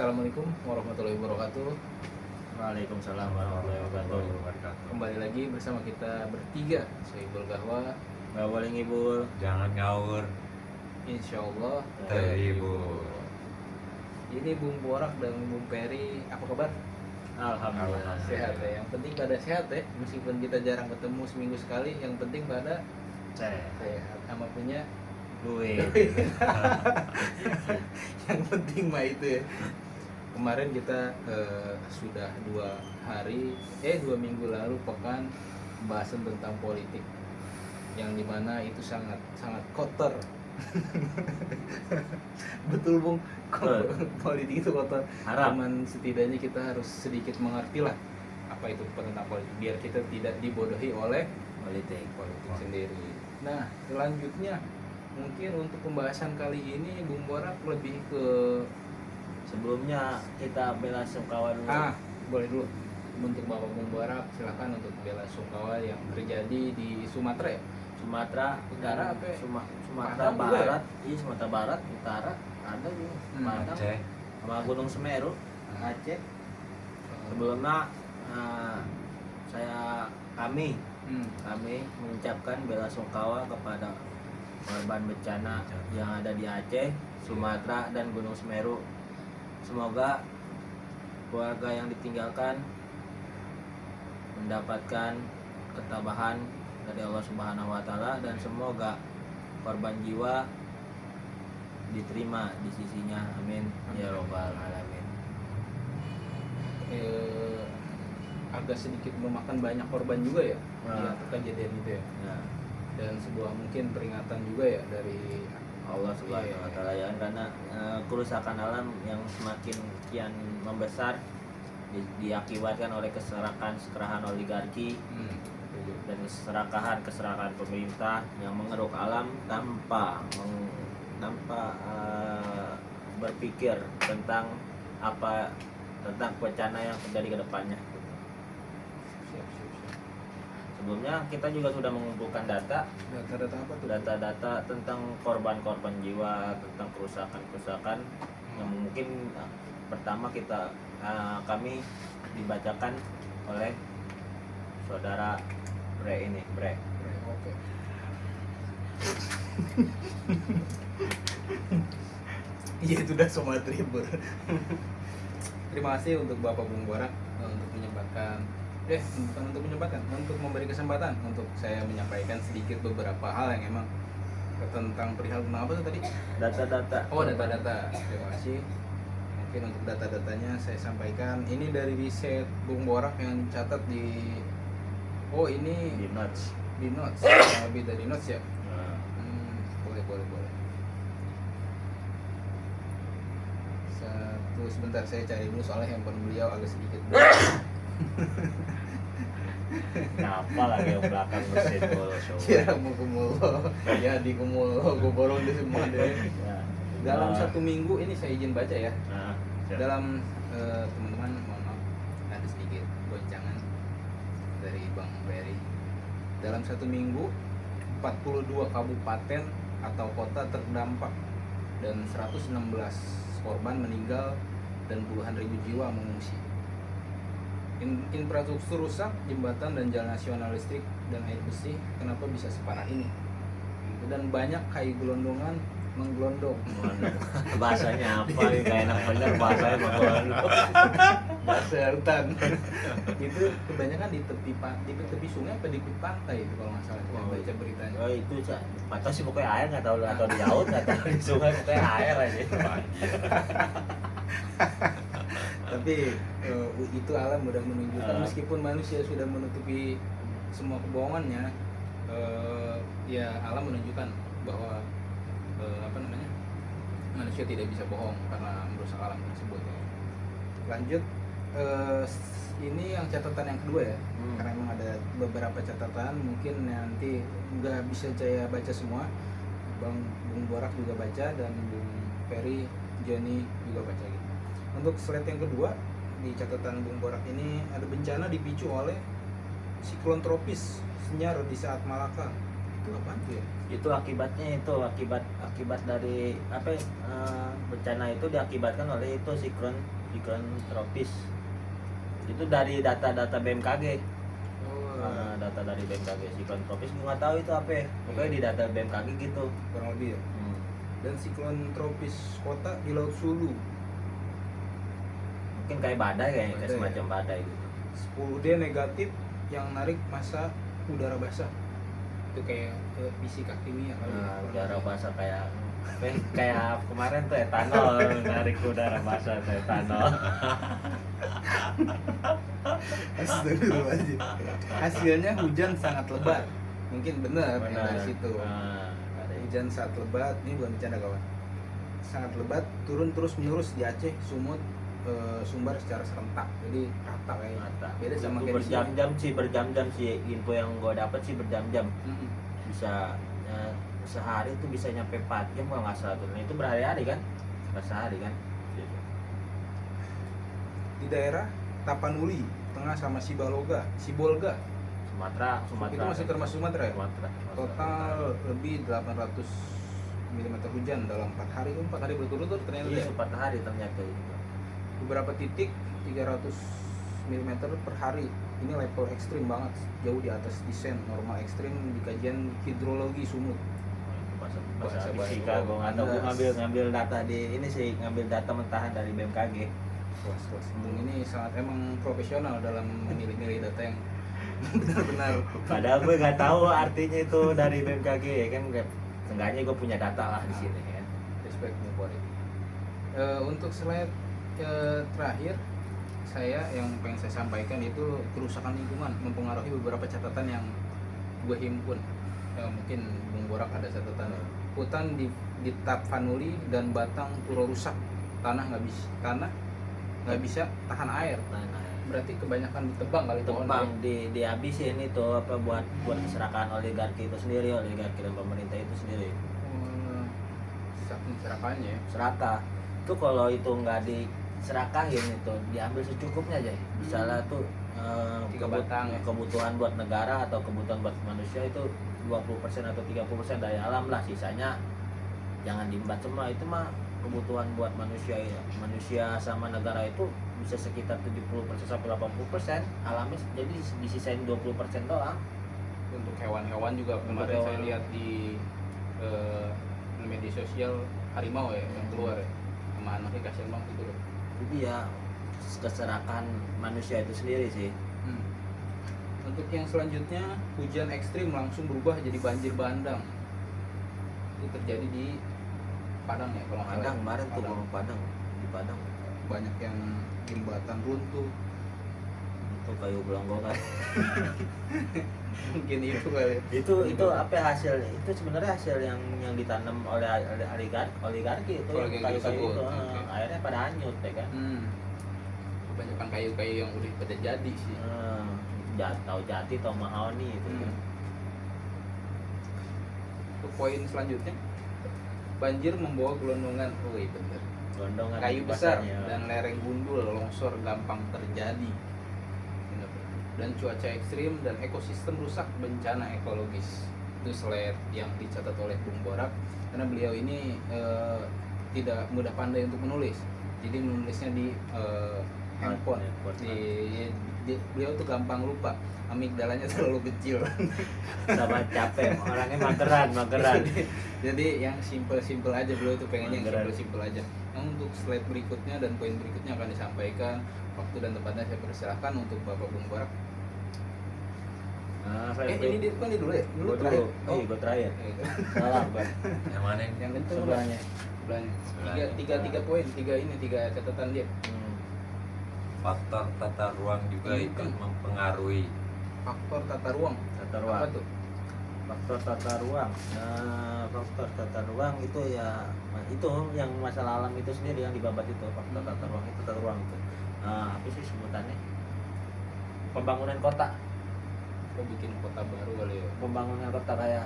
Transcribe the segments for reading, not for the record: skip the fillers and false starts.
Assalamualaikum warahmatullahi wabarakatuh. Waalaikumsalam warahmatullahi wabarakatuh. Kembali lagi bersama kita bertiga, Sohibul Gahwa. Gak boleh ngibul. Jangan ngawur, Insyaallah terhibur. Ini Bung Borak dan Bung Peri, apa kabar? Alhamdulillah. Sehat ya. Yang penting pada sehat ya. Meskipun kita jarang ketemu seminggu sekali, yang penting pada Sehat. sama punya Duit. yang penting mah itu ya. Kemarin kita sudah 2 minggu lalu pekan pembahasan tentang politik, yang dimana itu sangat kotor. Betul Bung, politik itu kotor. Haram. Cuman setidaknya kita harus sedikit mengerti lah apa itu tentang politik, biar kita tidak dibodohi oleh Politik. politik sendiri. Nah, selanjutnya mungkin untuk pembahasan kali ini Bung Borak lebih ke Sebelumnya kita bela sungkawa dulu. boleh dulu untuk Bapak Bung Borak, silakan untuk bela sungkawa yang terjadi di Sumatera ya. Sumatera Utara dan apa ya? Sumatera Padang juga ya? Barat. Iya, Sumatera Barat, Utara ada juga. Padang Aceh. sama Gunung Semeru, Aceh. Sebelumnya kami mengucapkan bela sungkawa kepada korban bencana yang ada di Aceh, Sumatera, dan Gunung Semeru. Semoga keluarga yang ditinggalkan mendapatkan ketabahan dari Allah Subhanahu wa Ta'ala, dan semoga korban jiwa diterima di sisinya. Amin ya robbal alamin. Agak sedikit memakan banyak korban juga ya di Nah. kejadian itu ya, Ya, dan sebuah mungkin peringatan juga ya dari Allah Subhanahu wa Ta'ala ya, karena kerusakan alam yang semakin kian membesar diakibatkan oleh keserakahan oligarki dan keserakahan pemerintah yang mengeruk alam tanpa berpikir tentang bencana yang terjadi ke depannya. siap. Sebelumnya kita juga sudah mengumpulkan data Apa tuh? data tentang korban jiwa, tentang kerusakan yang mungkin pertama kami dibacakan oleh saudara Bre. Oke. Iya, itu udah somat ribur. Terima kasih untuk Bapak Bung Borak untuk menyempatkan bukan untuk menyempatkan, untuk memberi kesempatan untuk saya menyampaikan sedikit beberapa hal yang emang tentang perihal tentang apa tuh tadi? Data. Oh, data-data. Terima kasih. Mungkin untuk data-datanya saya sampaikan. Ini dari riset Bung Borak yang catat di ini Di notes. di notes. Lebih dari notes ya. Nah, Boleh. Sebentar saya cari dulu soalnya handphone beliau agak sedikit. Ngapa lagi yang belakang mesin bola show? Ya mau kumulo, ya di kumulo, gue borong di semua deh. Ya. Dalam 1 minggu ini saya izin baca ya. Nah, siap. Dalam teman-teman, mohon maaf ada sedikit goncangan dari Bang Ferry. Dalam 1 minggu 42 kabupaten atau kota terdampak dan 116 korban meninggal dan puluhan ribu jiwa mengungsi. Infrastruktur rusak, jembatan dan jalan nasional, listrik dan air bersih, kenapa bisa separah ini? Dan banyak kai gelondongan menggelondong. Bahasanya apa nih? Kayak enak bener bahasanya menggelondong. Bahasa hutan. Itu kebanyakan di tepi sungai apa di tepi pantai itu kalau nggak salah, saya baca beritanya. Oh itu atau sih pokoknya air nggak tahu atau di laut nggak tahu di sungai pokoknya air aja. Tapi itu alam sudah menunjukkan, meskipun manusia sudah menutupi semua kebohongannya, ya alam menunjukkan bahwa manusia tidak bisa bohong karena merusak alam tersebut ya. Lanjut, ini yang catatan yang kedua ya, karena memang ada beberapa catatan, mungkin nanti nggak bisa saya baca semua. Bung Borak juga baca dan Bung Ferry, Joni juga baca gitu. Untuk slide yang kedua di catatan Bung Borak ini ada bencana dipicu oleh siklon tropis Senyar di saat Malaka Itu apaan tuh ya? Itu akibatnya itu akibat dari apa ya, bencana itu diakibatkan oleh itu siklon tropis. Itu dari data-data BMKG. Oh, Data dari BMKG siklon tropis gue nggak tahu itu apa ya. Pokoknya di data BMKG gitu. kurang lebih ya. Dan siklon tropis kota di Laut Sulu. Mungkin kayak badai kayaknya, kayak Badai, semacam badai gitu. 10D negatif yang narik masa udara basah. Itu kayak fisika kimia kali ya. Udara basah kayak kayak kemarin tuh etanol narik udara basah tuh etanol. Astagfirullahaladzim. Hasilnya hujan sangat lebat. Mungkin benar yang dari situ. Ada Hujan saat lebat, ini bukan bercanda kawan. Sangat lebat, turun terus menerus di Aceh, Sumut, Sumbar secara serentak. Jadi rata kayaknya. mata. Beda sama Itu kayak di sini. berjam-jam sih info yang gue dapet sih berjam-jam. Mm-mm. Bisa sehari tuh bisa nyampe 4 jam kalau nggak salah tuh. Nah, itu berhari-hari kan? Nggak sehari kan? Di daerah Tapanuli, tengah sama Sibolga. Sumatera. Itu masih termasuk Sumatera ya? Sumatera. Total lebih 800 mm hujan dalam 4 hari. 4 hari berturut-turut ternyata Iya, ya. 4 hari ternyata itu. Beberapa titik 300 mm per hari. Ini level ekstrim banget, jauh di atas desain normal ekstrim di kajian hidrologi Sumut. Bahasa Bahasa fisika gue nggak tahu. Gue Andas. ngambil data di ini sih, ngambil data mentahan dari BMKG. Wah, Bung ini sangat emang profesional dalam memilih-milih data yang benar-benar. Padahal gue nggak tahu artinya itu dari BMKG ya kan. Seenggaknya gue punya data lah di sini kan. Respect nih buat ini. Untuk slide terakhir saya yang pengen saya sampaikan itu kerusakan lingkungan mempengaruhi beberapa catatan yang gue himpun. Mungkin Bung Borak ada catatan. Hutan di Tapanuli dan Batang Puro rusak, tanah nggak bisa tahan air. Nah, Berarti kebanyakan ditebang kali pohon. tebang dihabisin itu apa buat keserakahan oligarki itu sendiri, oligarki dan pemerintah itu sendiri. Saking serakahannya ya. Serakah itu kalau itu nggak diserakahin itu diambil secukupnya aja. Misalnya tuh 3 batang ya. kebutuhan buat negara atau kebutuhan buat manusia itu 20% atau 30% dari alam lah, sisanya jangan diembat semua. Itu mah kebutuhan buat manusia ya. Manusia sama negara itu bisa sekitar 70% sampai 80%, alamnya jadi disisain 20% doang. Untuk hewan-hewan juga kemarin hewan. saya lihat di media sosial harimau ya yang keluar ya sama anaknya kasihan banget itu loh. Jadi ya keserakahan manusia itu sendiri sih. Untuk yang selanjutnya hujan ekstrim langsung berubah jadi banjir bandang. Itu terjadi di Padang ya kalau nggak salah. Padang kemarin tuh Padang. kalau Padang di Padang Banyak yang jembatan runtuh. itu kayu gelonggongan. Mungkin itu kali. itu apa ya, hasil itu sebenarnya hasil yang ditanam oleh oligarki itu Oligarki kayu-kayu tersebut, itu oke. akhirnya pada hanyut ya kan. Kebanyakan kayu-kayu yang udah pada jadi sih. Tahu jati tahu mahoni itu kan. Untuk poin selanjutnya banjir membawa gelondongan. Oh iya bener. Gondongan Kayu besar bahasanya. dan lereng gundul longsor gampang terjadi. Bener. Dan cuaca ekstrim dan ekosistem rusak, bencana ekologis. Itu slide yang dicatat oleh Bung Borak karena beliau ini tidak mudah pandai untuk menulis. Jadi menulisnya di handphone. Beliau tuh gampang lupa. Amigdalanya terlalu kecil. Sama capek orangnya mageran. Jadi yang simple aja, beliau tuh pengennya Mageran. yang simple aja. Nah, untuk slide berikutnya dan poin berikutnya akan disampaikan. Waktu dan tempatnya saya persilahkan untuk Bapak Bung Borak. Ini dulu ya? Gue terakhir. dulu. Gue terakhir. Salah Bang. Yang mana yang Yang kenceng Sebelahnya. sebelahnya. Tiga poin, tiga catatan dia. faktor tata ruang juga Ini ikut kan. mempengaruhi. Faktor tata ruang. Tata Apa ruang. tuh? Faktor tata ruang. Faktor tata ruang itu ya itu yang masalah alam itu sendiri yang dibabat itu faktor tata ruang itu tata ruang itu. Apa sih sebutannya? Pembangunan kota. Kok bikin kota baru kali ya? Pembangunan kota kayak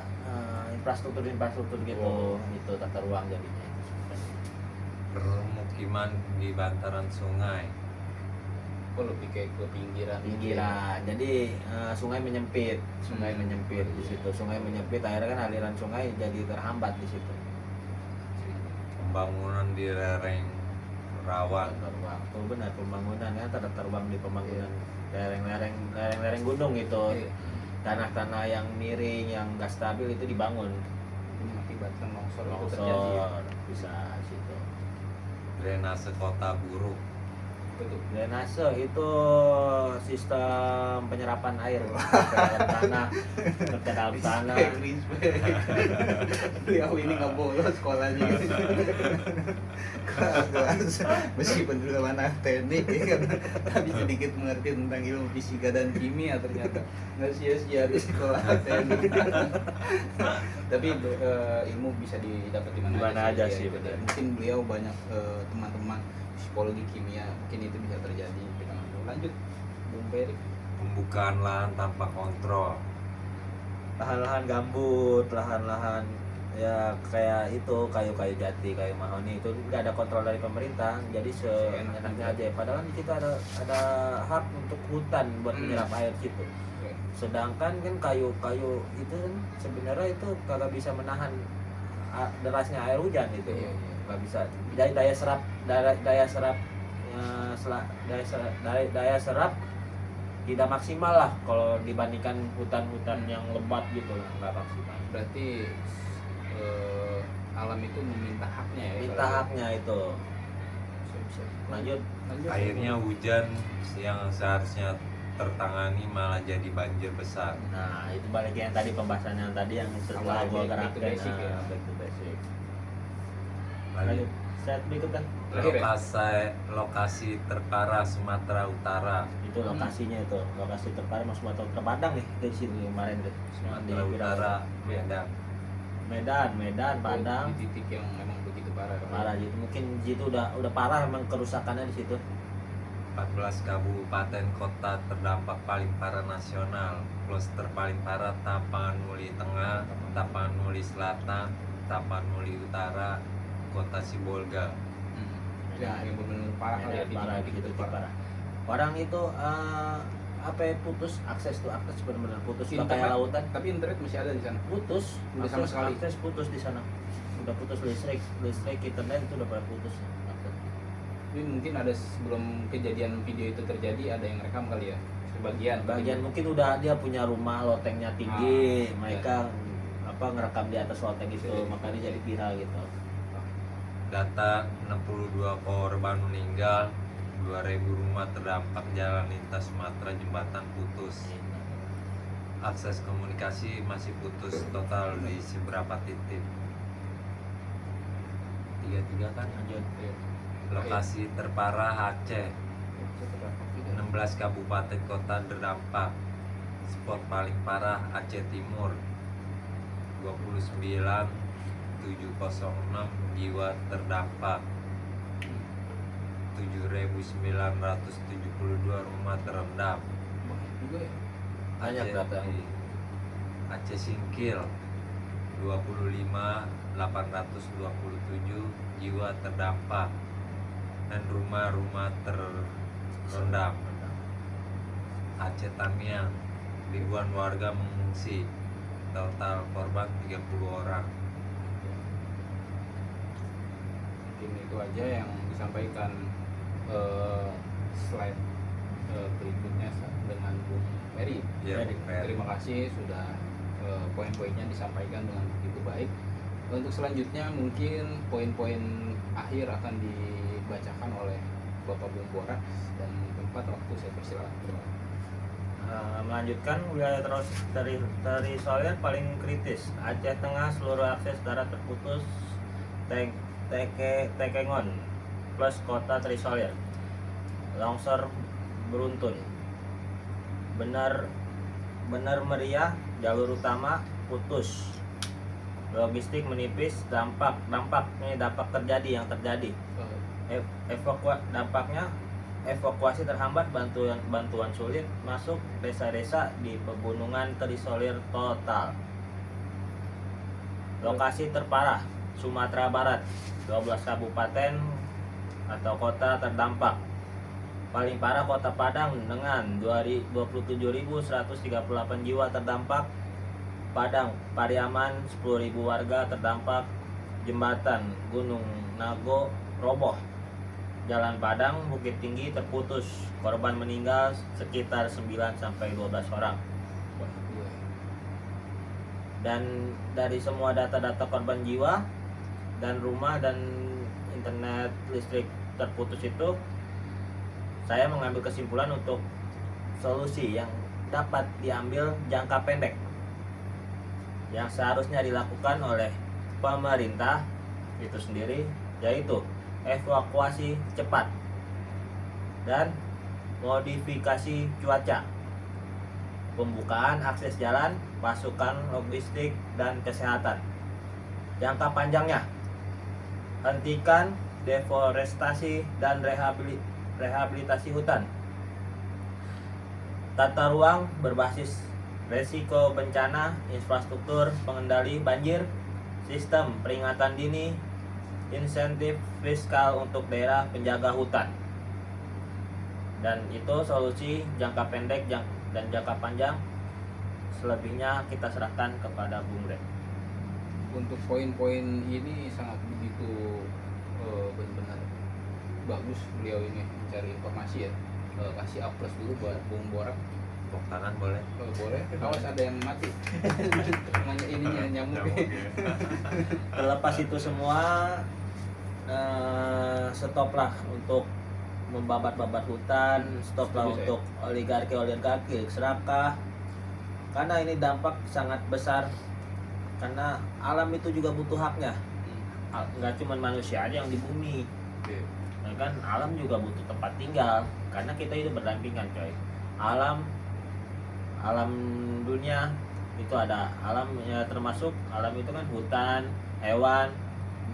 infrastruktur gitu. Oh. Itu tata ruang jadinya. Permukiman di bantaran sungai. Oh, lebih kayak ke pinggiran. pinggiran. Jadi sungai menyempit, Iya. di situ. Sungai menyempit, akhirnya kan aliran sungai jadi terhambat di situ. Pembangunan di lereng rawan. Terbang. Tuh benar pembangunan ya, terbang di pembangunan lereng gunung itu. Iya. Tanah-tanah yang miring, yang nggak stabil itu dibangun. Itu mengakibatkan longsor itu terjadi. Longsor bisa situ. Drainase kota buruk. Betul. Drainase itu sistem penyerapan air ke dalam tanah, ke dalam tanah. Respect. Beliau ini nggak bolos sekolahnya. Kelas meskipun dulu anak teknik ya kan, tapi sedikit mengerti tentang ilmu fisika dan kimia ternyata nggak sia-sia di sekolah teknik. Tapi ilmu bisa didapat di mana Aja ya, sih, gitu. benar. Mungkin beliau banyak teman-teman psikologi kimia, mungkin itu bisa terjadi. Kita lanjut, Bung Peri. Pembukaan lahan tanpa kontrol. Lahan-lahan gambut, lahan-lahan ya kayak itu kayu-kayu jati, kayu mahoni itu nggak ada kontrol dari pemerintah, jadi seenaknya aja. Padahal di situ ada hak untuk hutan buat menyerap air situ. Sedangkan kan kayu-kayu itu kan sebenarnya itu kagak bisa menahan derasnya air hujan itu, Iya. nggak bisa. Jadi daya serap daya serap tidak maksimal lah kalau dibandingkan hutan-hutan yang lebat gitu lah, nggak maksimal. Berarti alam itu meminta haknya ya. Minta haknya itu. Lanjut. Akhirnya hujan yang seharusnya tertangani malah jadi banjir besar. Nah, itu balik yang tadi pembahasan yang tadi yang setelah Awal, gua back to gerakan basic ya. back to basic. Lanjut. Lanjut. Set berikut kan. Lokasi terparah Sumatera Utara. Itu lokasinya itu. Lokasi terparah Mas Sumatera Utara Padang nih dari sini kemarin deh. Sumatera Utara, Medan. Medan, Padang. Di titik yang memang begitu parah. Parah gitu. Mungkin itu udah parah emang kerusakannya di situ. 14 kabupaten kota terdampak paling parah nasional. Klaster paling parah Tapanuli Tengah, Tapanuli Selatan, Tapanuli Utara, Kota Sibolga. Ya, yang benar-benar parah kali ya, Parah titik gitu itu parah. parah. Orang itu apa ya, putus akses benar-benar putus, udah Internet. kayak lautan. Tapi internet masih ada di sana. Putus Udah sama sekali. akses putus di sana, udah putus listrik internet itu udah pada putus akses. Tapi mungkin ada sebelum kejadian video itu terjadi ada yang rekam kali ya. Bagian Mungkin udah dia punya rumah lotengnya tinggi, mereka ngerekam di atas loteng itu, Iya. makanya jadi viral gitu. Data 62 korban meninggal, 2000 rumah terdampak, jalan lintas Sumatera jembatan putus. Akses komunikasi masih putus total di beberapa titik. 33 kan? Lanjut. Lokasi terparah Aceh, 16 kabupaten kota terdampak. Spot paling parah Aceh Timur, 29.706 jiwa terdampak. 7.972 rumah terendam. juga ya. Banyak data. Aceh Singkil 25.827 jiwa terdampak dan rumah-rumah terendam. Aceh Tamiang ribuan warga mengungsi, total korban 30 orang. Mungkin itu aja yang disampaikan slide berikutnya dengan Bung Mary. Ya, Jadi, Bung Mary. terima kasih sudah poin-poinnya disampaikan dengan begitu baik. Untuk selanjutnya mungkin poin-poin akhir akan dibacakan oleh Bapak Bung Borak dan tempat waktu saya persilakan. Terima kasih. Melanjutkan, wilayah terisolir paling kritis Aceh Tengah, seluruh akses darat terputus. Tekengon plus kota terisolir, longsor beruntun, benar meriah, jalur utama putus, logistik menipis. Dampak terjadi evakuasi terhambat, bantuan sulit masuk, desa-desa di pegunungan terisolir total. Lokasi terparah Sumatera Barat, 12 kabupaten atau kota terdampak. Paling parah Kota Padang dengan 27.138 jiwa terdampak. Padang, Pariaman 10.000 warga terdampak. Jembatan Gunung Nago roboh. Jalan Padang Bukit Tinggi terputus. Korban meninggal sekitar 9 sampai 12 orang. Wah, gue. Dan dari semua data-data korban jiwa dan rumah dan internet listrik terputus itu, saya mengambil kesimpulan untuk solusi yang dapat diambil jangka pendek yang seharusnya dilakukan oleh pemerintah itu sendiri, yaitu evakuasi cepat dan modifikasi cuaca, pembukaan akses jalan, pasukan logistik dan kesehatan. Jangka panjangnya, hentikan deforestasi dan rehabilitasi hutan. Tata ruang berbasis resiko bencana, infrastruktur pengendali banjir, sistem peringatan dini, insentif fiskal untuk daerah penjaga hutan. Dan itu solusi jangka pendek dan jangka panjang. Selebihnya kita serahkan kepada Bung Ren. Untuk poin-poin ini sangat begitu benar-benar bagus beliau ini mencari informasi ya. Kasih A+ dulu buat Bung Borak. Tepuk tangan boleh. Boleh. Awas ada yang mati. Namanya ininya nyamuk. Terlepas itu semua, stoplah untuk membabat-babat hutan, stoplah Setuju, untuk oligarki serakah, karena ini dampak sangat besar. Karena alam itu juga butuh haknya, nggak cuma manusia aja yang di bumi. Nah, kan alam juga butuh tempat tinggal, karena kita hidup berdampingan, coy. Alam dunia itu ada alam ya, termasuk alam itu kan hutan, hewan,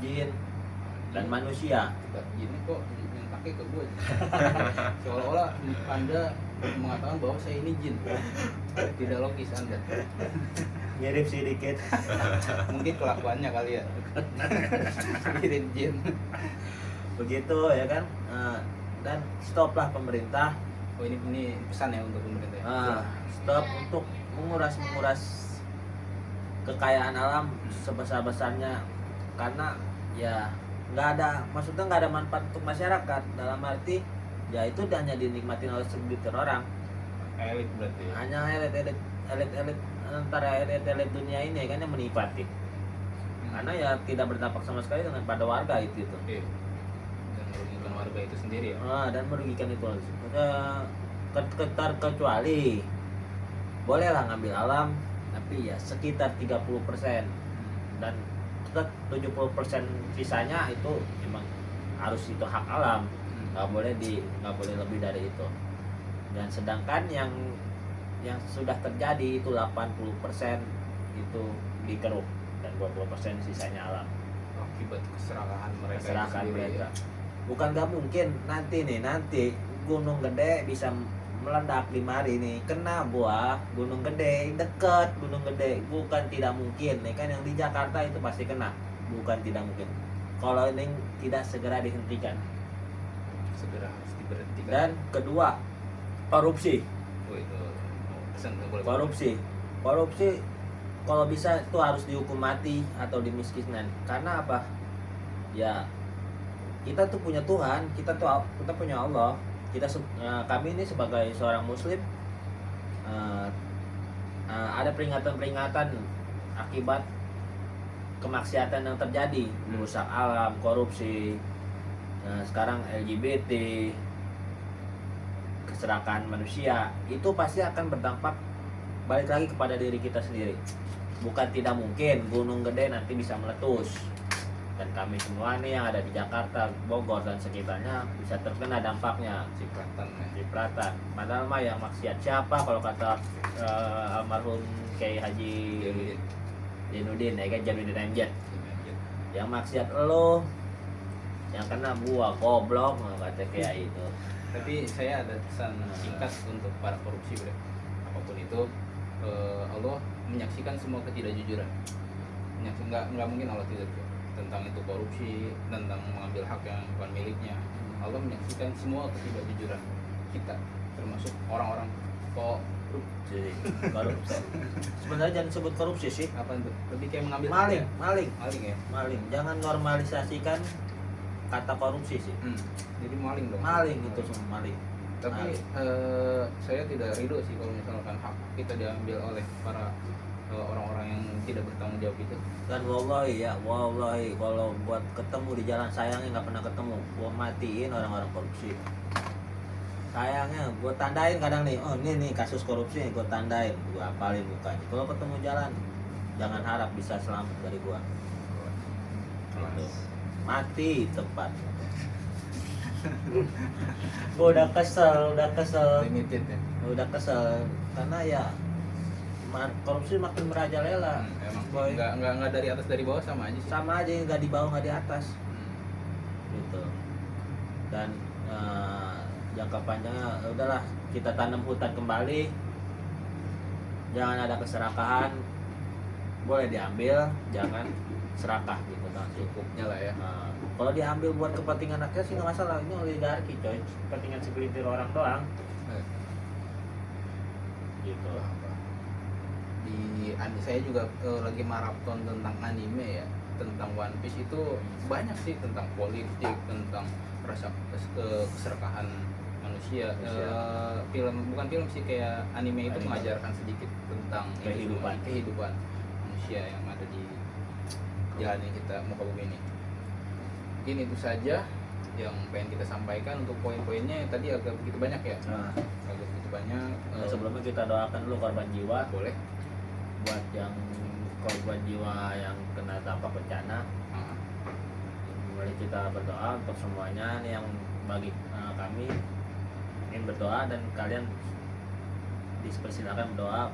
jin, dan manusia. Gini kok yang pakai ke gue. Seolah-olah Anda mengatakan bahwa saya ini jin. Tidak logis Anda. Mirip sedikit. Mungkin kelakuannya kali ya. Mirip jin. Begitu ya kan. Dan stoplah pemerintah. Oh, ini pesan ya untuk pemerintah. Stop untuk menguras kekayaan alam sebesar-besarnya, karena ya maksudnya nggak ada manfaat untuk masyarakat, dalam arti ya itu hanya dinikmatin oleh segelintir orang. Elit berarti ya. Hanya elit antara elit dunia ini kan yang menikmati, karena ya tidak berdampak sama sekali dengan pada warga itu. Oke. Dan merugikan warga itu sendiri ya. Dan merugikan itu kecuali bolehlah ngambil alam, tapi ya sekitar 30%, dan 70% sisanya itu memang harus itu hak alam, nggak boleh lebih dari itu. Dan sedangkan yang sudah terjadi itu 80% itu dikeruk, dan 20% sisanya alam. Akibat keserakahan mereka. Keserakahan itu sendiri mereka. ya. Bukan nggak mungkin nanti gunung gede bisa meledak di mari nih, kena buah gunung gede, deket gunung gede, bukan tidak mungkin nih kan. Yang di Jakarta itu pasti kena, bukan tidak mungkin kalau ini tidak segera dihentikan. Segera harus diberhentikan. Dan kedua, korupsi. Oh, itu pesan nggak boleh. Korupsi kalau bisa itu harus dihukum mati atau dimiskinkan. Karena apa? Ya kita tuh punya Tuhan, kita punya Allah. Kami ini sebagai seorang muslim, ada peringatan akibat kemaksiatan yang terjadi, merusak alam, korupsi, sekarang LGBT, keserakahan manusia, itu pasti akan berdampak balik lagi kepada diri kita sendiri. Bukan tidak mungkin gunung gede nanti bisa meletus, dan kami semua nih yang ada di Jakarta, Bogor dan sekitarnya bisa terkena dampaknya. Cipratan. Padahal mah yang maksiat siapa kalau kata almarhum Kiai Haji Jainuddin, ya kan, Jainuddin MJ. Yang maksiat lo, yang kena gua goblok, kata Kiai itu. Tapi saya ada pesan singkat untuk para korupsi, bro. Apapun itu, Allah menyaksikan semua ketidakjujuran. Nggak mungkin Allah tidak tentang itu korupsi, tentang mengambil hak yang bukan miliknya. Allah menyaksikan semua ketidakjujuran. kita, termasuk orang-orang korupsi. Sebenarnya jangan sebut korupsi sih. apa itu, lebih kayak mengambil Maling, maling ya. maling. Jangan normalisasikan kata korupsi sih. Jadi maling dong. Maling itu semua maling. Tapi saya tidak ridho sih kalau misalkan hak kita diambil oleh para orang-orang yang tidak bertanggung jawab itu. Dan wallahi kalau buat ketemu di jalan sayangnya nggak pernah ketemu. Gua matiin orang-orang korupsi. Sayangnya gua tandain kadang nih, oh ini nih kasus korupsi nih gua tandain, gua apalin mukanya. Kalau ketemu jalan jangan harap bisa selamat dari gua. Gitu. Mati tempat. Gua udah kesel. Limited ya. Udah kesel karena ya korupsi makin merajalela. Emang Boy. nggak dari atas dari bawah sama aja sih. Sama aja, nggak di bawah nggak di atas Hmm. gitu. Dan jangka panjangnya udahlah kita tanam hutan kembali, jangan ada keserakahan, boleh diambil jangan serakah gitu kan. Cukupnya lah ya. Kalau diambil buat kepentingan rakyat sih nggak masalah, ini oligarki coy, kepentingan segelintir orang doang gitu. Saya juga lagi maraton tentang anime ya, tentang One Piece itu banyak sih, tentang politik, tentang rasa keserakahan manusia. Bukan film sih, kayak anime itu mengajarkan sedikit tentang kehidupan manusia yang ada di jalan yang kita muka bumi ini. Mungkin itu saja yang pengen kita sampaikan untuk poin-poinnya. Tadi agak begitu banyak ya, agak begitu banyak. Sebelumnya kita doakan dulu korban jiwa. Boleh. Buat yang korban jiwa yang kena dampak bencana, mari kita berdoa untuk semuanya nih. Yang bagi kami ingin berdoa dan kalian dipersilakan berdoa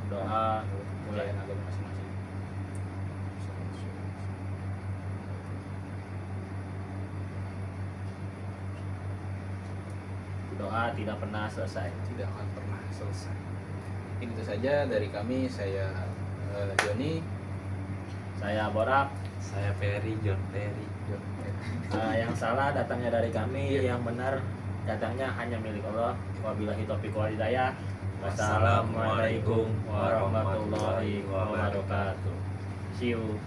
Mulai agama masing-masing. doa tidak pernah selesai. Tidak akan pernah selesai. Mungkin itu saja dari kami. Saya Joni, Saya Borak. Saya John Perry. Yang salah datangnya dari kami, yang benar datangnya hanya milik Allah. Wabillahi taufiq wal hidayah. Wassalamualaikum warahmatullahi wabarakatuh. See you.